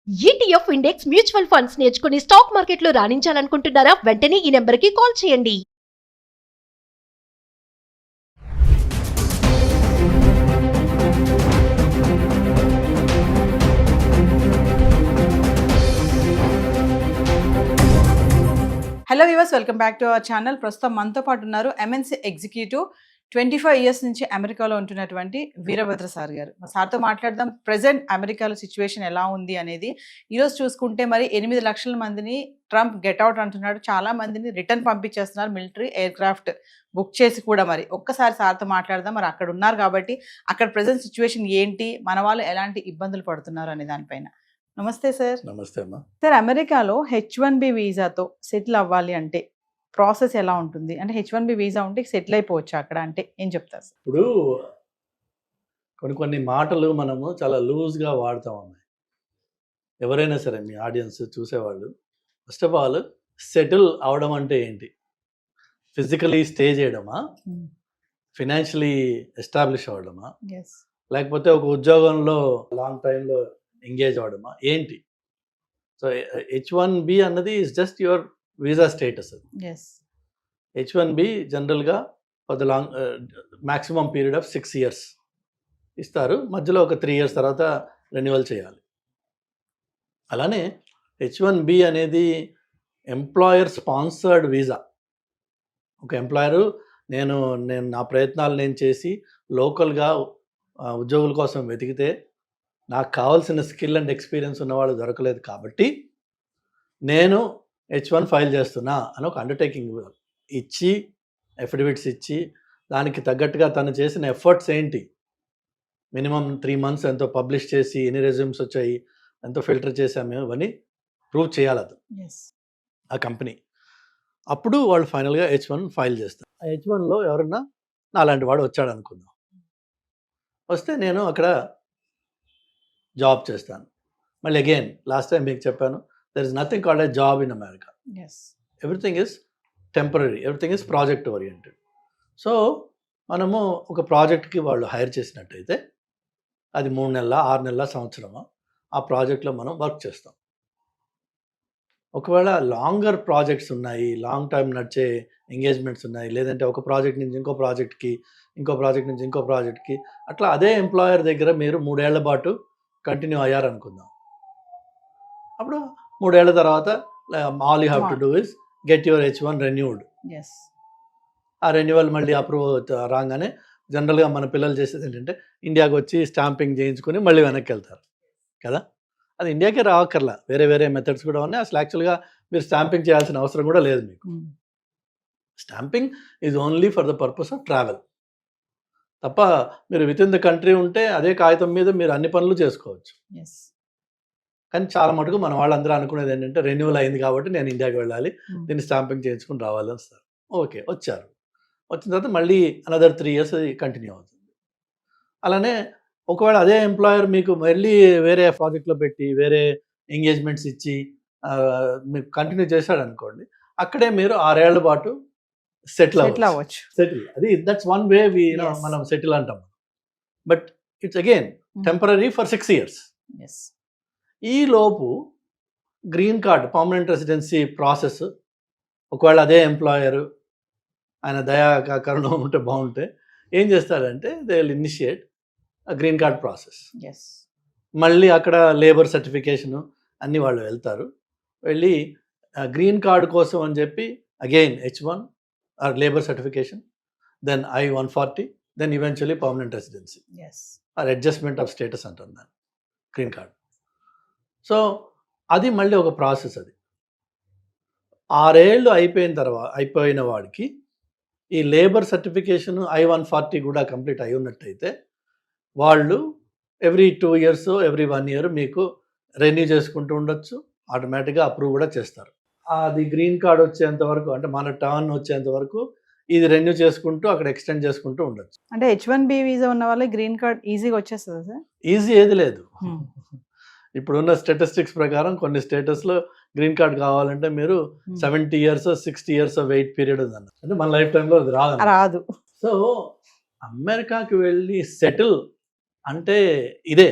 ETF index mutual funds నేర్చుకుని stock మార్కెట్లో రాణించాలనుకుంటున్నారా? వెంటనే ఈ నెంబర్కి కాల్ చేయండి. Hello viewers, welcome back to our channel. ప్రస్తుతం మనతో పాటు ఉన్నారు ఎంఎన్సీ ఎగ్జిక్యూటివ్ 25 ఇయర్స్ నుంచి అమెరికాలో ఉంటున్నటువంటి వీరభద్ర సార్ గారు. సార్తో మాట్లాడదాం. ప్రెసెంట్ అమెరికాలో సిచ్యువేషన్ ఎలా ఉంది అనేది. ఈరోజు చూసుకుంటే మరి 8 లక్షల మందిని ట్రంప్ గెట్అవుట్ అంటున్నాడు. చాలా మందిని రిటర్న్ పంపించేస్తున్నారు, మిలిటరీ ఎయిర్ క్రాఫ్ట్ బుక్ చేసి కూడా. మరి ఒక్కసారి సార్తో మాట్లాడదాం. మరి అక్కడ ఉన్నారు కాబట్టి అక్కడ ప్రెసెంట్ సిచ్యువేషన్ ఏంటి, మన వాళ్ళు ఎలాంటి ఇబ్బందులు పడుతున్నారు అనే దానిపైన. నమస్తే సార్. నమస్తే అమ్మా. సార్, అమెరికాలో H1B వీసాతో సెటిల్ అవ్వాలి అంటే ప్రాసెస్ ఎలా ఉంటుంది? అంటే H1B వీసా ఉంటే సెటిల్ అయిపోవచ్చు అక్కడ అంటే ఏం చెప్తారు సార్? ఇప్పుడు కొన్ని మాటలు మనము చాలా లూజ్గా వాడుతూ ఉన్నాయి. ఎవరైనా సరే మీ ఆడియన్స్ చూసేవాళ్ళు, ఫస్ట్ ఆఫ్ ఆల్ సెటిల్ అవడం అంటే ఏంటి? ఫిజికలీ స్టే చేయడమా, ఫినాన్షియలీ ఎస్టాబ్లిష్ అవ్వడమా, లేకపోతే ఒక ఉద్యోగంలో లాంగ్ టైంలో ఎంగేజ్ అవ్వడమా, ఏంటి? సో H1B అన్నది is just your visa status. H1B జనరల్గా for the long maximum period of 6 years ఇస్తారు. మధ్యలో ఒక 3 years తర్వాత రెన్యువల్ చేయాలి. అలానే H1B అనేది ఎంప్లాయర్ స్పాన్సర్డ్ వీసా. ఒక ఎంప్లాయరు నేను నా ప్రయత్నాలు నేను చేసి లోకల్గా ఉద్యోగుల కోసం వెతికితే నాకు కావాల్సిన స్కిల్ అండ్ ఎక్స్పీరియన్స్ ఉన్నవాళ్ళు దొరకలేదు కాబట్టి నేను H1 ఫైల్ చేస్తున్నా అని ఒక అండర్టేకింగ్ ఇచ్చి, ఎఫిడవిట్స్ ఇచ్చి, దానికి తగ్గట్టుగా తను చేసిన ఎఫర్ట్స్ ఏంటి, మినిమం 3 months ఎంతో పబ్లిష్ చేసి, ఎన్ని రెజ్యూమ్స్ వచ్చాయి, ఎంతో ఫిల్టర్ చేసాము, ఇవన్నీ ప్రూవ్ చేయాలి అది ఆ కంపెనీ. అప్పుడు వాళ్ళు ఫైనల్గా H1 ఫైల్ చేస్తారు. ఆ H1లో ఎవరన్నా నాలాంటి వాడు వచ్చాడు అనుకుందాం. వస్తే నేను అక్కడ జాబ్ చేస్తాను. మళ్ళీ అగైన్ లాస్ట్ టైం మీకు చెప్పాను, there is nothing called a job in America. Everything is temporary, everything is project oriented. So మనము ఒక ప్రాజెక్ట్కి వాళ్ళు హైర్ చేసినట్టయితే అది 3 నెలల, 6 నెలల, సంవత్సరమా ఆ ప్రాజెక్ట్లో మనం వర్క్ చేస్తాం. ఒకవేళ లాంగర్ ప్రాజెక్ట్స్ ఉన్నాయి, లాంగ్ టైం నడిచే ఎంగేజ్మెంట్స్ ఉన్నాయి, లేదంటే ఒక ప్రాజెక్ట్ నుంచి ఇంకో ప్రాజెక్ట్కి, ఇంకో ప్రాజెక్ట్ నుంచి ఇంకో ప్రాజెక్ట్కి, అట్లా అదే ఎంప్లాయర్ దగ్గర మీరు 3 ఏళ్ల పాటు కంటిన్యూ అయ్యారనుకుందాం. అప్పుడు 3 ఏళ్ల తర్వాత all you have to do is get your H1 renewed. ఆ రెన్యువల్ మళ్ళీ అప్రూవ్ రాగానే జనరల్గా మన పిల్లలు చేసేది ఏంటంటే ఇండియాకి వచ్చి స్టాంపింగ్ చేయించుకొని మళ్ళీ వెనక్కి వెళ్తారు కదా. అది ఇండియాకే రావక్కర్లా, వేరే వేరే మెథడ్స్ కూడా ఉన్నాయి. అసలు యాక్చువల్గా మీరు స్టాంపింగ్ చేయాల్సిన అవసరం కూడా లేదు మీకు. Stamping is only for the purpose of travel తప్ప మీరు విత్ ఇన్ ద కంట్రీ ఉంటే అదే కాగితం మీద మీరు అన్ని పనులు చేసుకోవచ్చు. కానీ చాలా మటుకు మన వాళ్ళందరూ అనుకునేది ఏంటంటే రెన్యువల్ అయింది కాబట్టి నేను ఇండియాకి వెళ్ళాలి, దీన్ని స్టాంపింగ్ చేయించుకుని రావాలి వస్తారు. ఓకే, వచ్చారు. వచ్చిన తర్వాత మళ్ళీ అనదర్ 3 years అది కంటిన్యూ అవుతుంది. అలానే ఒకవేళ అదే ఎంప్లాయర్ మీకు మళ్ళీ వేరే ప్రాజెక్ట్లో పెట్టి వేరే ఎంగేజ్మెంట్స్ ఇచ్చి మీకు కంటిన్యూ చేశాడు అనుకోండి, అక్కడే మీరు 6 ఏళ్ల పాటు సెటిల్ అవ్వచ్చు. సెటిల్, అది దట్స్ వన్ వే మనం సెటిల్ అంటాం. But it's again temporary for 6 years. ఈ లోపు green card, permanent residency process ఒకవేళ అదే ఎంప్లాయరు ఆయన దయా కరుణం ఉంటే బాగుంటే ఏం చేస్తారంటే they will initiate green card process. మళ్ళీ అక్కడ లేబర్ సర్టిఫికేషను అన్నీ వాళ్ళు వెళ్తారు. వెళ్ళి గ్రీన్ కార్డ్ కోసం అని చెప్పి again H1 or labour certification, then I-140, then eventually permanent residency or adjustment of status అంటారు దాన్ని, గ్రీన్ కార్డ్. సో అది మళ్ళీ ఒక ప్రాసెస్. అది 6 ఏళ్ళు అయిపోయిన వాడికి ఈ లేబర్ సర్టిఫికేషన్ I-140 కూడా కంప్లీట్ అయి ఉన్నట్టయితే వాళ్ళు ఎవ్రీ 2 years, ఎవ్రీ 1 year మీకు రెన్యూ చేసుకుంటూ ఉండొచ్చు. ఆటోమేటిక్గా అప్రూవ్ కూడా చేస్తారు. అది గ్రీన్ కార్డ్ వచ్చేంత వరకు, అంటే మన టర్న్ వచ్చేంత వరకు ఇది రెన్యూ చేసుకుంటూ అక్కడ ఎక్స్టెండ్ చేసుకుంటూ ఉండొచ్చు. అంటే H1B వీసా ఉన్న వాళ్ళకి గ్రీన్ కార్డ్ ఈజీగా వచ్చేస్తుంది సార్? ఈజీ ఏది లేదు. ఇప్పుడున్న స్టాటిస్టిక్స్ ప్రకారం కొన్ని స్టేటస్లో గ్రీన్ కార్డ్ కావాలంటే మీరు 70 years, 60 years వెయిట్ పీరియడ్ ఉందన్న. అంటే మన లైఫ్ టైంలో అది రాదు. సో అమెరికాకి వెళ్ళి సెటిల్ అంటే ఇదే.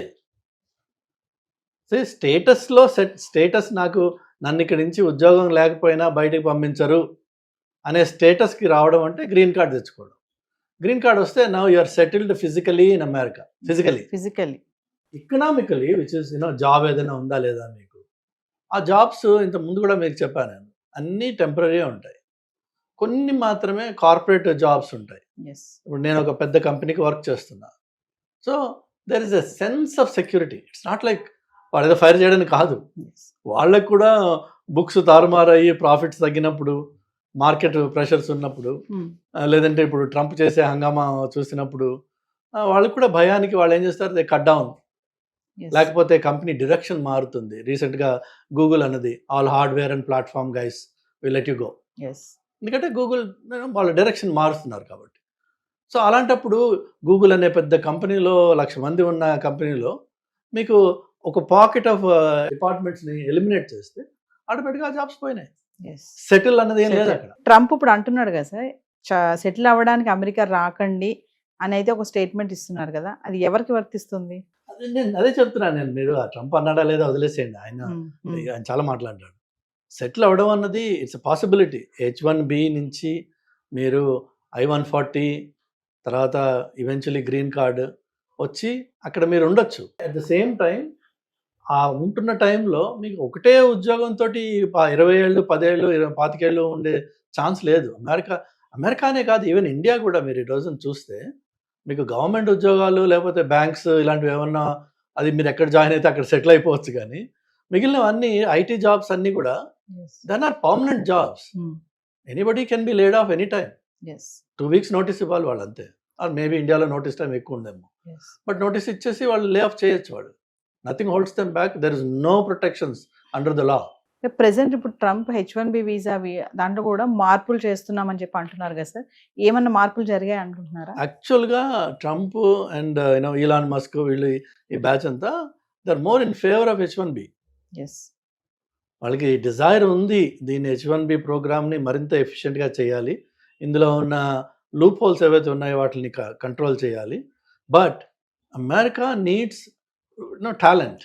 స్టేటస్లో స్టేటస్ నన్ను ఇక్కడి నుంచి ఉద్యోగం లేకపోయినా బయటికి పంపించరు అనే స్టేటస్కి రావడం అంటే గ్రీన్ కార్డ్ తెచ్చుకోవడం. గ్రీన్ కార్డ్ వస్తే now you are settled physically in America. Physically economically which is job ఏదైనా ఉందా లేదా మీకు. ఆ జాబ్స్ ఇంత ముందు కూడా మీకు చెప్పాను నేను, అన్నీ టెంపరీ ఉంటాయి, కొన్ని మాత్రమే కార్పొరేట్ జాబ్స్ ఉంటాయి. ఇప్పుడు నేను ఒక పెద్ద కంపెనీకి వర్క్ చేస్తున్నా. So there is a sense of security. It's not like వాళ్ళు ఏదో ఫైర్ చేయడానికి కాదు, వాళ్ళకు కూడా బుక్స్ తారుమారయ్యి ప్రాఫిట్స్ తగ్గినప్పుడు, మార్కెట్ ప్రెషర్స్ ఉన్నప్పుడు, లేదంటే ఇప్పుడు ట్రంప్ చేసే హంగామా చూసినప్పుడు వాళ్ళకు కూడా భయానికి వాళ్ళు ఏం చేస్తారు, దే కట్ డౌన్. లేకపోతే కంపెనీ డైరెక్షన్ మారుతుంది. రీసెంట్గా గూగుల్ అన్నది all hardware and platform guys will let you go. ఎందుకంటే గూగుల్ వాళ్ళ డైరెక్షన్ మారుస్తున్నారు కాబట్టి. సో అలాంటప్పుడు గూగుల్ అనే పెద్ద కంపెనీలో 1,00,000 మంది ఉన్న కంపెనీలో మీకు ఒక పాకెట్ ఆఫ్ డిపార్ట్మెంట్స్ని ఎలిమినేట్ చేస్తే ఆటోమేటిక్గా జాబ్స్ పోయినాయి. సెటిల్ అన్నది ఏం లేదు అక్కడ. ట్రంప్ ఇప్పుడు అంటున్నాడు కదా సార్, సెటిల్ అవ్వడానికి అమెరికా రాకండి అని అయితే ఒక స్టేట్మెంట్ ఇస్తున్నారు కదా, అది ఎవరికి వర్తిస్తుంది? అదే చెప్తున్నాను నేను. మీరు ఆ ట్రంప్ అన్నాడా లేదా వదిలేసేయండి, ఆయన చాలా మాట్లాడాడు. సెటిల్ అవ్వడం అన్నది ఇట్స్ పాసిబిలిటీ. H1B నుంచి మీరు I-140 తర్వాత ఈవెన్చువలీ గ్రీన్ కార్డ్ వచ్చి అక్కడ మీరు ఉండొచ్చు. అట్ ద సేమ్ టైం ఆ ఉంటున్న టైంలో మీకు ఒకటే ఉద్యోగంతో 20 ఏళ్ళు 10 ఏళ్ళు 25 ఏళ్ళు ఉండే ఛాన్స్ లేదు. అమెరికానే కాదు, ఈవెన్ ఇండియా కూడా మీరు ఈ రోజున చూస్తే మీకు గవర్నమెంట్ ఉద్యోగాలు లేకపోతే బ్యాంక్స్ ఇలాంటివి ఏమన్నా, అది మీరు ఎక్కడ జాయిన్ అయితే అక్కడ సెటిల్ అయిపోవచ్చు. కానీ మిగిలినవన్నీ ఐటీ జాబ్స్ అన్నీ కూడా then are permanent jobs. Anybody can be laid off any time. 2 weeks notice ఇవ్వాలి వాళ్ళు అంతే. ఆర్ మేబీ ఇండియాలో నోటీస్ టైం ఎక్కువ ఉందేమో, బట్ నోటీస్ ఇచ్చేసి వాళ్ళు లే ఆఫ్ చేయొచ్చు. వాళ్ళు nothing holds them back. There is no protections under the law. Present ఇప్పుడు ట్రంప్ H1B వీసా దాంట్లో కూడా మార్పులు చేస్తున్నామని చెప్పి అంటున్నారు కదా సార్, ఏమన్నా మార్పులు జరిగాయి అనుకుంటున్నారా? యాక్చువల్గా ట్రంప్ అండ్ ఈలాన్ మస్క్ వీళ్ళు ఈ బ్యాచ్ అంతా they are more in favour of H1B. వాళ్ళకి డిజైర్ ఉంది దీన్ని H1B ప్రోగ్రామ్ని మరింత ఎఫిషియెంట్గా చేయాలి, ఇందులో ఉన్న లూప్ హోల్స్ ఏవైతే ఉన్నాయో వాటిని కంట్రోల్ చేయాలి. But America needs talent.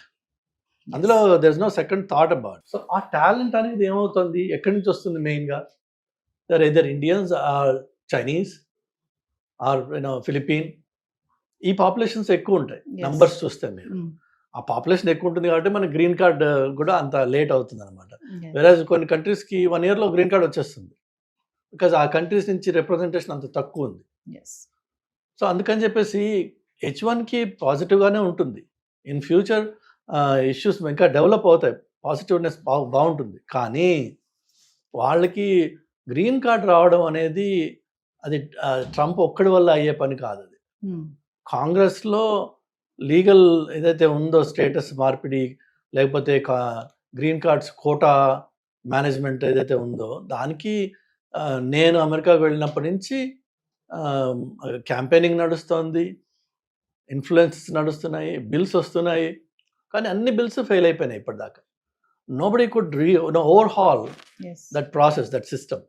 అందులో there is no second thought about. So ఆ టాలెంట్ అనేది ఏమవుతుంది, ఎక్కడి నుంచి వస్తుంది? మెయిన్గా there either Indians or Chinese or Philippine. ఈ పాపులేషన్స్ ఎక్కువ ఉంటాయి నంబర్స్ చూస్తే. మీరు ఆ పాపులేషన్ ఎక్కువ ఉంటుంది కాబట్టి మన గ్రీన్ కార్డ్ కూడా అంత లేట్ అవుతుంది అనమాట. వేరేజ్ కొన్ని కంట్రీస్కి 1 yearలో గ్రీన్ కార్డ్ వచ్చేస్తుంది, బికాజ్ ఆ కంట్రీస్ నుంచి రిప్రజెంటేషన్ అంత తక్కువ ఉంది. సో అందుకని చెప్పేసి H1కి పాజిటివ్గానే ఉంటుంది. ఇన్ ఫ్యూచర్ ఇష్యూస్ ఇంకా డెవలప్ అవుతాయి, పాజిటివ్నెస్ బాగుంటుంది. కానీ వాళ్ళకి గ్రీన్ కార్డ్ రావడం అనేది అది ట్రంప్ ఒక్కడి వల్ల అయ్యే పని కాదు. అది కాంగ్రెస్లో లీగల్ ఏదైతే ఉందో స్టేటస్ మార్పిడి లేకపోతే గ్రీన్ కార్డ్స్ కోటా మేనేజ్మెంట్ ఏదైతే ఉందో దానికి నేను అమెరికాకు వెళ్ళినప్పటి నుంచి క్యాంపెయినింగ్ నడుస్తుంది, ఇన్ఫ్లుయెన్స్ నడుస్తున్నాయి, బిల్స్ వస్తున్నాయి. కానీ అన్ని బిల్స్ ఫెయిల్ అయిపోయినాయి ఇప్పటిదాకా. Nobody could overhaul that process, that system.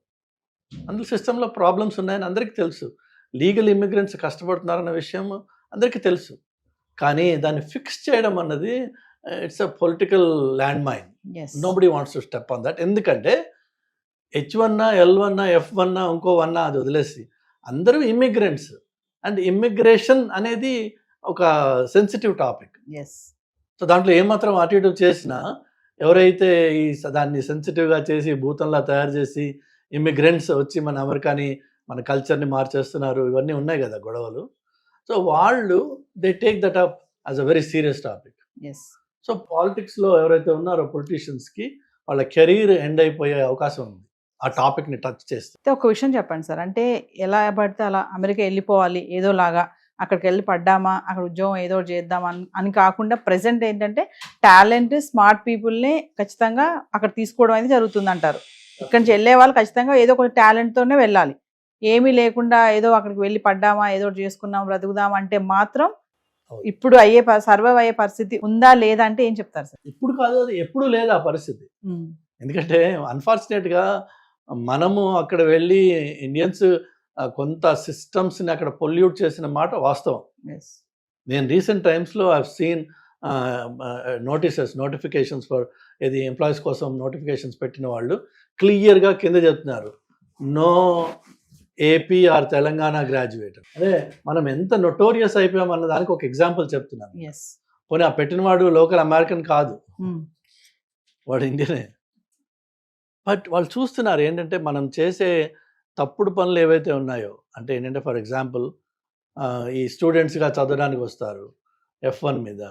అందులో సిస్టంలో ప్రాబ్లమ్స్ ఉన్నాయని అందరికీ తెలుసు. లీగల్ ఇమిగ్రెంట్స్ కష్టపడుతున్నారన్న విషయం అందరికీ తెలుసు. కానీ దాన్ని ఫిక్స్ చేయడం అన్నది it's a political landmine. Nobody wants to step on that. ఎందుకంటే H1 L1 F1 ఇంకో 1 అది వదిలేసి అందరూ ఇమిగ్రెంట్స్. అండ్ ఇమిగ్రేషన్ అనేది ఒక సెన్సిటివ్ టాపిక్. సో దాంట్లో ఏమాత్రం అటు ఇటు చేసినా ఎవరైతే దాన్ని సెన్సిటివ్గా చేసి భూతంలా తయారు చేసి ఇమిగ్రెంట్స్ వచ్చి మన అమెరికాని మన కల్చర్ని మార్చేస్తున్నారు, ఇవన్నీ ఉన్నాయి కదా గొడవలు. సో వాళ్ళు they take that up as a very serious topic. So పాలిటిక్స్లో ఎవరైతే ఉన్నారో పొలిటీషియన్స్కి వాళ్ళ కెరీర్ ఎండ్ అయిపోయే అవకాశం ఉంది ఆ టాపిక్ని టచ్ చేస్తే. ఒక విషయం చెప్పండి సార్, అంటే ఎలా పడితే అలా అమెరికా వెళ్ళిపోవాలి ఏదోలాగా, అక్కడికి వెళ్ళి పడ్డామా అక్కడ ఉద్యోగం ఏదో చేద్దాం అని కాకుండా ప్రెసెంట్ ఏంటంటే టాలెంట్ స్మార్ట్ పీపుల్ని ఖచ్చితంగా అక్కడ తీసుకోవడం అనేది జరుగుతుంది అంటారు. ఇక్కడి నుంచి వెళ్ళే వాళ్ళు ఖచ్చితంగా ఏదో ఒక టాలెంట్తోనే వెళ్ళాలి. ఏమీ లేకుండా ఏదో అక్కడికి వెళ్ళి పడ్డామా ఏదో చేసుకున్నాం బ్రతుకుదాం అంటే మాత్రం ఇప్పుడు సర్వైవ్ అయ్యే పరిస్థితి ఉందా లేదా అంటే ఏం చెప్తారు సార్? ఇప్పుడు కాదు, అది ఎప్పుడు లేదు ఆ పరిస్థితి. ఎందుకంటే అన్ఫార్చునేట్గా మనము అక్కడ వెళ్ళి ఇండియన్స్ కొంత సిస్టమ్స్ని అక్కడ పొల్యూట్ చేసిన మాట వాస్తవం. నేను రీసెంట్ టైమ్స్లో I have seen notifications for ఇది ఎంప్లాయీస్ కోసం నోటిఫికేషన్స్ పెట్టిన వాళ్ళు క్లియర్గా కింద చెప్తున్నారు, no AP or Telangana graduate. అదే మనం ఎంత నొటోరియస్ అయిపోయామన్న దానికి ఒక ఎగ్జాంపుల్ చెప్తున్నాను. పోనీ ఆ పెట్టినవాడు లోకల్ అమెరికన్ కాదు, వాడు ఇండియనే. బట్ వాళ్ళు చూస్తున్నారు ఏంటంటే మనం చేసే తప్పుడు పనులు ఏవైతే ఉన్నాయో, అంటే ఏంటంటే ఫర్ ఎగ్జాంపుల్ ఈ స్టూడెంట్స్గా చదవడానికి వస్తారు F1 మీద,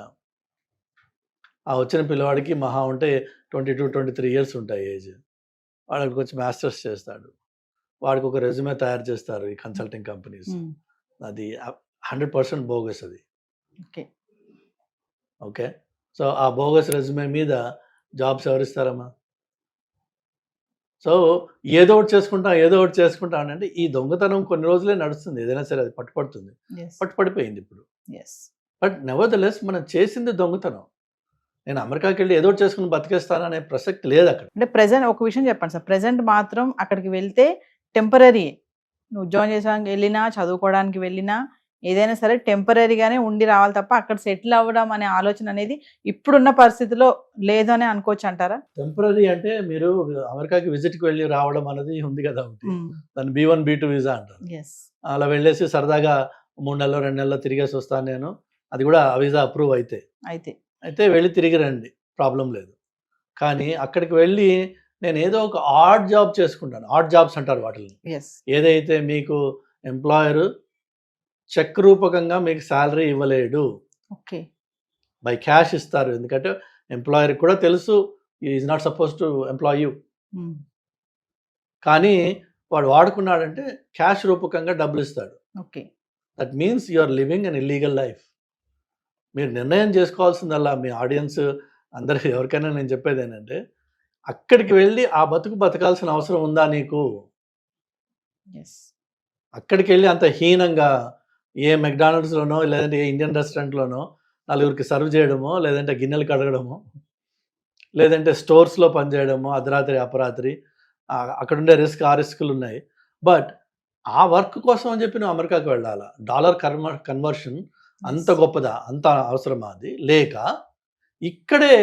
ఆ వచ్చిన పిల్లవాడికి మహా ఉంటే 22-23 ఇయర్స్ ఉంటాయి ఏజ్. వాడికి వచ్చి మాస్టర్స్ చేస్తాడు, వాడికి ఒక రెజ్యూమే తయారు చేస్తారు ఈ కన్సల్టింగ్ కంపెనీస్. అది 100% బోగస్ అది. ఓకే, సో ఆ బోగస్ రెజ్యూమే మీద జాబ్స్ ఎవరిస్తారమ్మా? సో ఏదో ఒకటి చేసుకుంటా అంటే ఈ దొంగతనం కొన్ని రోజులే నడుస్తుంది, ఏదైనా సరే అది పట్టుపడుతుంది, పట్టుపడిపోయింది ఇప్పుడు. బట్ నెవర్దలెస్ మనం చేసింది దొంగతనం. నేను అమెరికాకి వెళ్ళి ఏదో ఒకటి చేసుకుని బతికేస్తాను అనే ప్రసక్తి లేదు అక్కడ. అంటే ప్రెజెంట్ ఒక విషయం చెప్పండి సార్, ప్రెజెంట్ మాత్రం అక్కడికి వెళ్తే టెంపరీ, నువ్వు జాయిన్ చేసానికి వెళ్ళినా చదువుకోవడానికి వెళ్ళినా ఏదైనా సరే టెంపరీగానే ఉండి రావాలి తప్ప అక్కడ సెటిల్ అవ్వడం అనే ఆలోచన అనేది ఇప్పుడున్న పరిస్థితిలో లేదు అని అనుకోవచ్చు అంటారా? టెంపరీ అంటే మీరు అమెరికాకి విజిట్కి వెళ్ళి రావడం అనేది ఉంది కదా, దాన్ని B1 B2 వీసా అంటారు. అలా వెళ్ళేసి సరదాగా 3 నెలలు 2 నెలలు తిరిగేసి వస్తాను నేను, అది కూడా ఆ వీసా అప్రూవ్ అయితే వెళ్ళి తిరిగి రండి, ప్రాబ్లం లేదు. కానీ అక్కడికి వెళ్ళి నేను ఏదో ఒక ఆడ్ జాబ్ చేసుకుంటాను, ఆడ్ జాబ్స్ అంటారు వాటిని. ఏదైతే మీకు ఎంప్లాయర్ చెక్ రూపకంగా మీకు శాలరీ ఇవ్వలేడు, బై క్యాష్ ఇస్తారు. ఎందుకంటే ఎంప్లాయర్కి కూడా తెలుసు is not suppose to employ you, కానీ వాడు వాడుకున్నాడంటే క్యాష్ రూపకంగా డబ్బులు ఇస్తాడు. That means you are living an illegal life. మీరు నిర్ణయం చేసుకోవాల్సిందల్లా మీ ఆడియన్స్ అందరికి ఎవరికైనా నేను చెప్పేది ఏంటంటే, అక్కడికి వెళ్ళి ఆ బతకాల్సిన అవసరం ఉందా నీకు? అక్కడికి వెళ్ళి అంత హీనంగా ఏ మెక్డానల్డ్స్లోనో లేదంటే ఏ ఇండియన్ రెస్టారెంట్లోనో నలుగురికి సర్వ్ చేయడమో, లేదంటే గిన్నెలు కడగడమో, లేదంటే స్టోర్స్లో పనిచేయడమో అర్ధరాత్రి అపరాత్రి, అక్కడ ఉండే రిస్కులు ఉన్నాయి. బట్ ఆ వర్క్ కోసం అని చెప్పి నువ్వు అమెరికాకి వెళ్ళాలా? డాలర్ కన్వర్షన్ అంత గొప్పదా? అంత అవసరమా? అది లేక ఇక్కడే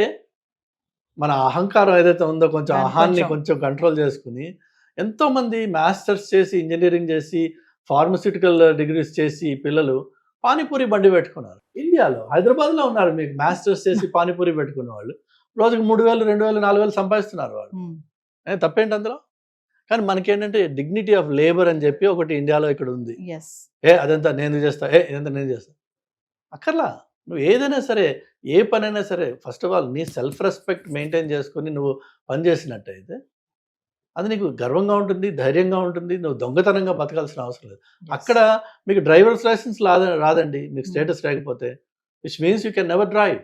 మన అహంకారం ఏదైతే ఉందో కొంచెం అహాన్ని కొంచెం కంట్రోల్ చేసుకుని ఎంతోమంది మాస్టర్స్ చేసి ఇంజనీరింగ్ చేసి ఫార్మస్యూటికల్ డిగ్రీస్ చేసి పిల్లలు పానీపూరి బండి పెట్టుకున్నారు. ఇండియాలో హైదరాబాద్లో ఉన్నారు మీకు మాస్టర్స్ చేసి పానీపూరి పెట్టుకున్న వాళ్ళు రోజుకి 3,000 2,000 4,000 సంపాదిస్తున్నారు వాళ్ళు. తప్పేంటి అందులో? కానీ మనకేంటంటే డిగ్నిటీ ఆఫ్ లేబర్ అని చెప్పి ఒకటి ఇండియాలో ఇక్కడ ఉంది. అదంతా నేను చేస్తా, ఇదంతా నేను చేస్తా అక్కర్లా. నువ్వు ఏదైనా సరే, ఏ పనైనా సరే, ఫస్ట్ ఆఫ్ ఆల్ నీ సెల్ఫ్ రెస్పెక్ట్ మెయింటైన్ చేసుకుని నువ్వు పని చేసినట్టయితే అది నీకు గర్వంగా ఉంటుంది, ధైర్యంగా ఉంటుంది. నువ్వు దొంగతనంగా బతకాల్సిన అవసరం లేదు. అక్కడ మీకు డ్రైవర్స్ లైసెన్స్ రాదండి మీకు స్టేటస్ లేకపోతే, which means you can never drive.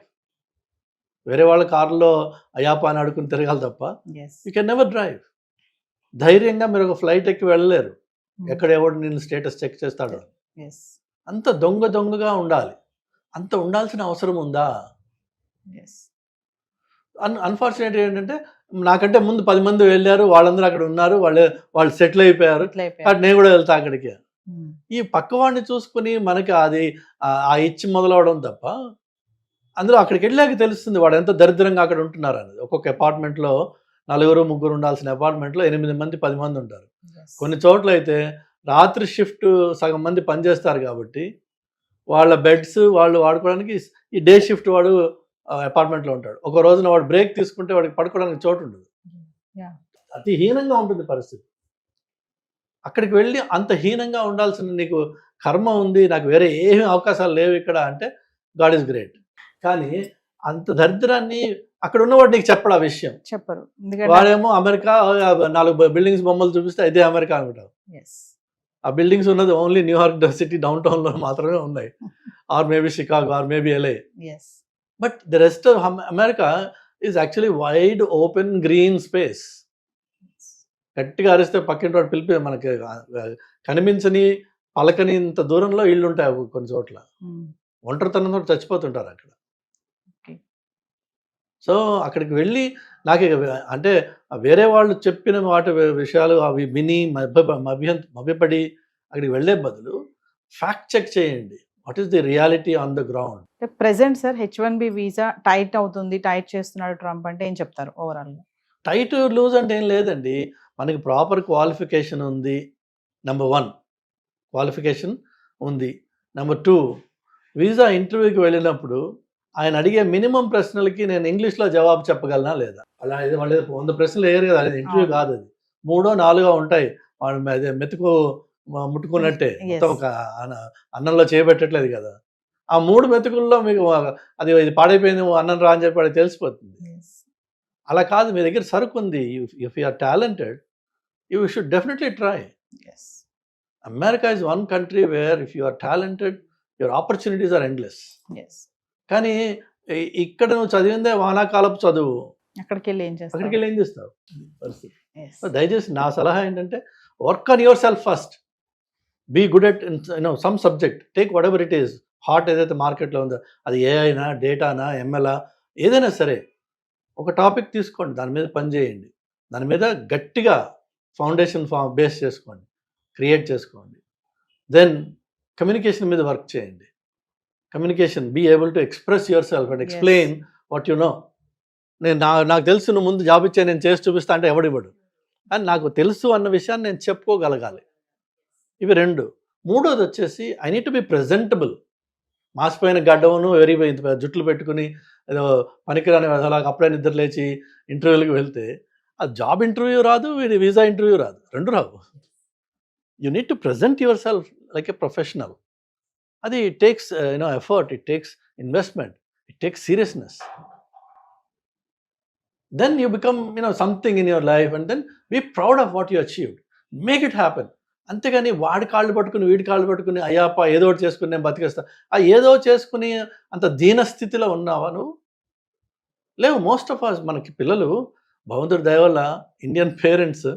వేరే వాళ్ళ కారులో అయాపా అని అడుకుని తిరగాలి తప్ప యూ కెన్ నెవర్ డ్రైవ్. ధైర్యంగా మీరు ఒక ఫ్లైట్ ఎక్కి వెళ్ళలేరు, ఎక్కడ ఎవడు నేను స్టేటస్ చెక్ చేస్తాడు. అంత దొంగగా ఉండాలి. అంత ఉండాల్సిన అవసరం ఉందా? అన్ఫార్చునేట్ ఏంటంటే నాకంటే ముందు 10 మంది వెళ్ళారు, వాళ్ళందరూ అక్కడ ఉన్నారు, వాళ్ళు సెటిల్ అయిపోయారు, నేను కూడా వెళ్తా అక్కడికి. ఈ పక్కవాడిని చూసుకుని మనకి అది ఆ ఇచ్చి మొదలవడం తప్ప, అందులో అక్కడికి వెళ్ళాక తెలుస్తుంది వాడు ఎంత దరిద్రంగా అక్కడ ఉంటున్నారు అనేది. ఒక్కొక్క అపార్ట్మెంట్లో 4-3 ఉండాల్సిన అపార్ట్మెంట్లో 8 మంది 10 మంది ఉంటారు. కొన్ని చోట్ల అయితే రాత్రి షిఫ్ట్ సగం మంది పనిచేస్తారు కాబట్టి వాళ్ళ బెడ్స్ వాళ్ళు వాడుకోవడానికి ఈ డే షిఫ్ట్ వాడు అపార్ట్మెంట్లో ఉంటాడు. ఒక రోజున వాడు బ్రేక్ తీసుకుంటే వాడికి పడుకోవడానికి చోటు ఉండదు. అతి హీనంగా ఉంటుంది పరిస్థితి. అక్కడికి వెళ్ళి అంత హీనంగా ఉండాల్సిన నీకు కర్మ ఉంది, నాకు వేరే ఏమీ అవకాశాలు లేవు ఇక్కడ అంటే గాడ్ ఈజ్ గ్రేట్. కానీ అంత దరిద్రాన్ని అక్కడ ఉన్నవాడు నీకు చెప్పడు, ఆ విషయం చెప్పరు. వాడేమో అమెరికా 4 బిల్డింగ్స్ బొమ్మలు చూపిస్తే అదే అమెరికా అనుకుంటావు. ఆ బిల్డింగ్స్ ఉన్నది ఓన్లీ న్యూయార్క్ సిటీ డౌన్ టౌన్లో మాత్రమే ఉన్నాయి, or maybe Chicago, or maybe LA. But the rest of America is actually wide open green space. గట్టిగా అరిస్తే పక్కింటి వాడు పిలిపి మనకి కనిపించని పలకని ఇంత దూరంలో ఇళ్ళు ఉంటాయి కొన్ని చోట్ల. ఒంటరితనంతో చచ్చిపోతుంటారు అక్కడ. సో అక్కడికి వెళ్ళి నాకు అంటే వేరే వాళ్ళు చెప్పిన వాటి విషయాలు అవి విని మభ్యపడి అక్కడికి వెళ్ళే బదులు ఫ్యాక్ట్ చెక్ చేయండి. What is the reality on the ground. Present sir H1B visa tight అవుతుంది, టైట్ చేస్తున్నాడు ట్రంప్ అంటే ఏం చెప్తారు ఓవరాల్ గా? టైట్ లూజ్ అంటే ఏం లేదండి, మనకి ప్రాపర్ క్వాలిఫికేషన్ ఉంది. నెంబర్ 1 క్వాలిఫికేషన్ ఉంది. నెంబర్ 2 వీసా ఇంటర్వ్యూకి వెళ్ళినప్పుడు ఆయన అడిగే మినిమం ప్రశ్నలకి నేను ఇంగ్లీష్లో జవాబు చెప్పగలనా లేదా. అలా ఇది వాళ్ళు 100 ప్రశ్నలు వేయరు కదా, అది ఇంటర్వ్యూ కాదు, అది 3 or 4 ఉంటాయి. వాళ్ళు అదే మెతుకు ముట్టుకున్నట్టే, మొత్తం ఒక అన్నంలో చేయబెట్టట్లేదు కదా. ఆ 3 మెతుకుల్లో మీకు అది ఇది పాడైపోయింది అన్నం రా అని చెప్పి అది తెలిసిపోతుంది. అలా కాదు, మీ దగ్గర సరుకు ఉంది. If you are talented you should definitely try. America is one country where if you are talented your opportunities are endless. కానీ ఇక్కడ నువ్వు చదివిందే వానాకాలపు చదువు, అక్కడికి వెళ్ళి ఏం చేస్తావు పరిస్థితి. దయచేసి నా సలహా ఏంటంటే work on yourself first, be good at some subject, take whatever it is hot మార్కెట్లో ఉందో, అది ఏఐనా, డేటానా, ఎంఎల్ఆ, ఏదైనా సరే ఒక టాపిక్ తీసుకోండి, దాని మీద పని చేయండి, దాని మీద గట్టిగా ఫౌండేషన్ బేస్ చేసుకోండి, క్రియేట్ చేసుకోండి. దెన్ కమ్యూనికేషన్ మీద వర్క్ చేయండి. Communication, be able to express yourself and explain what you know. నాకు తెలుసు, నువ్వు ముందు జాబ్ ఇచ్చే నేను చేసి చూపిస్తా అంటే ఎవడివ్వడు. అని నాకు తెలుసు అన్న విషయాన్ని నేను చెప్పుకోగలగాలి. ఇవి 2. 3వది వచ్చేసి I need to be presentable. మాసిపోయిన గడ్డమును జుట్లు పెట్టుకుని ఏదో పనికిరాని అలాగ అప్పుడే నిద్ర లేచి ఇంటర్వ్యూలకు వెళ్తే ఆ జాబ్ ఇంటర్వ్యూ రాదు, వీడి వీసా ఇంటర్వ్యూ రాదు, 2 రావు. You need to present yourself like a professional. అది it takes effort, it takes investment, it takes seriousness. Then you become something in your life, and then be proud of what you achieved. Make it happen. అంతేగాని వాడి కాళ్ళు పట్టుకుని వీడి కాళ్ళు పట్టుకుని అయ్యాపా ఏదో ఒకటి చేసుకుని నేను బతికేస్తా, ఆ ఏదో చేసుకుని అంత దీనస్థితిలో ఉన్నావా నువ్వు? లేవు. మోస్ట్ ఆఫ్ అస్, మనకి పిల్లలు భగవంతుడి దయ వల్ల ఇండియన్ పేరెంట్స్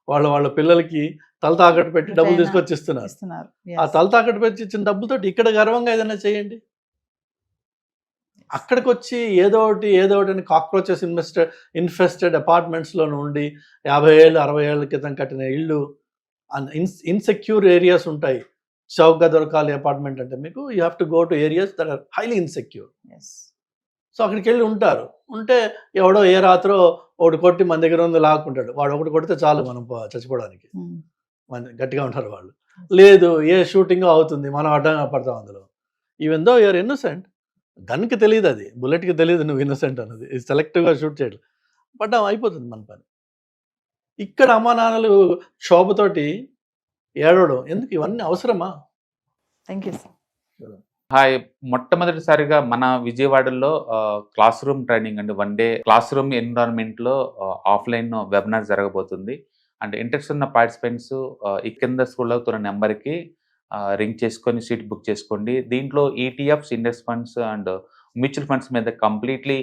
వాళ్ళ పిల్లలకి తల తాకట్టు పెట్టి డబ్బులు తీసుకొచ్చి ఇస్తున్నారు. ఆ తల తాకట్టు పెట్టి ఇచ్చిన డబ్బులతో ఇక్కడ గర్వంగా ఏదైనా చేయండి. అక్కడికి వచ్చి ఏదో ఒకటి అని కాక్రోచెస్ ఇన్ఫెస్టెడ్ అపార్ట్మెంట్స్లో నుండి 50 ఏళ్ళు 60 ఏళ్ళ క్రితం కట్టిన ఇళ్ళు, ఇన్సెక్యూర్ ఏరియాస్ ఉంటాయి. చౌకగా దొరకాలి అపార్ట్మెంట్ అంటే మీకు you have to go to areas that are highly insecure. So అక్కడికి వెళ్ళి ఉంటే ఎవడో ఏ రాత్రో ఒకటి కొట్టి మన దగ్గర ఉంది లాక్కుంటాడు. వాడు ఒకటి కొడితే చాలు మనం చచ్చిపోవడానికి, గట్టిగా ఉంటారు వాళ్ళు. లేదు, ఏ షూటింగ్ అవుతుంది, మనం అడ్డంగా పడతాం అందులో. ఈవెన్ దో యూఆర్ ఇన్నోసెంట్, గన్కి తెలియదు, అది బుల్లెట్కి తెలియదు నువ్వు ఇన్నోసెంట్ అన్నది. సెలెక్టివ్గా షూట్ చేయడం బట్ అయిపోతుంది మన పని. ఇక్కడ అమ్మా నాన్నలు క్షోభతోటి ఏడవడం ఎందుకు? ఇవన్నీ అవసరమా? Thank you sir. హాయ్, మొట్టమొదటిసారిగా మన విజయవాడలో క్లాస్ రూమ్ ట్రైనింగ్ అండి, 1 day క్లాస్ రూమ్ ఎన్విరాన్మెంట్లో ఆఫ్లైన్ వెబినార్ జరగబోతుంది. అంటే ఇంట్రెస్ట్ ఉన్న పార్టిసిపెంట్స్ ఈ కింద స్క్రోల్ అవుతున్న నెంబర్కి రింగ్ చేసుకొని సీట్ బుక్ చేసుకోండి. దీంట్లో ETFs, index funds and mutual funds మీద completely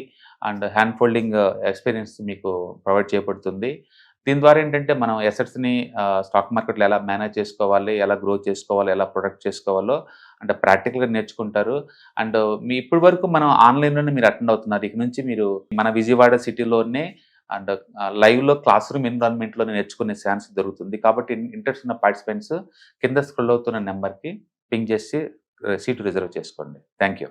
and hand holding experience మీకు ప్రొవైడ్ చేయబడుతుంది. దీని ద్వారా ఏంటంటే మనం ఎసెట్స్ని స్టాక్ మార్కెట్లో ఎలా మేనేజ్ చేసుకోవాలి, ఎలా గ్రో చేసుకోవాలి, ఎలా ప్రొడక్ట్ చేసుకోవాలో అంటే ప్రాక్టికల్గా నేర్చుకుంటారు. అండ్ మీ ఇప్పటి వరకు మనం ఆన్లైన్లోనే మీరు అటెండ్ అవుతున్నారు. ఇక నుంచి మీరు మన విజయవాడ సిటీలోనే అండ్ లైవ్లో క్లాస్ రూమ్ ఎన్విరాన్మెంట్లో నేర్చుకునే ఛాన్స్ దొరుకుతుంది. కాబట్టి ఇంట్రెస్ట్ ఉన్న పార్టిసిపెంట్స్ కింద స్క్రోల్ అవుతున్న నెంబర్కి పింగ్ చేసి సీటు రిజర్వ్ చేసుకోండి. Thank you.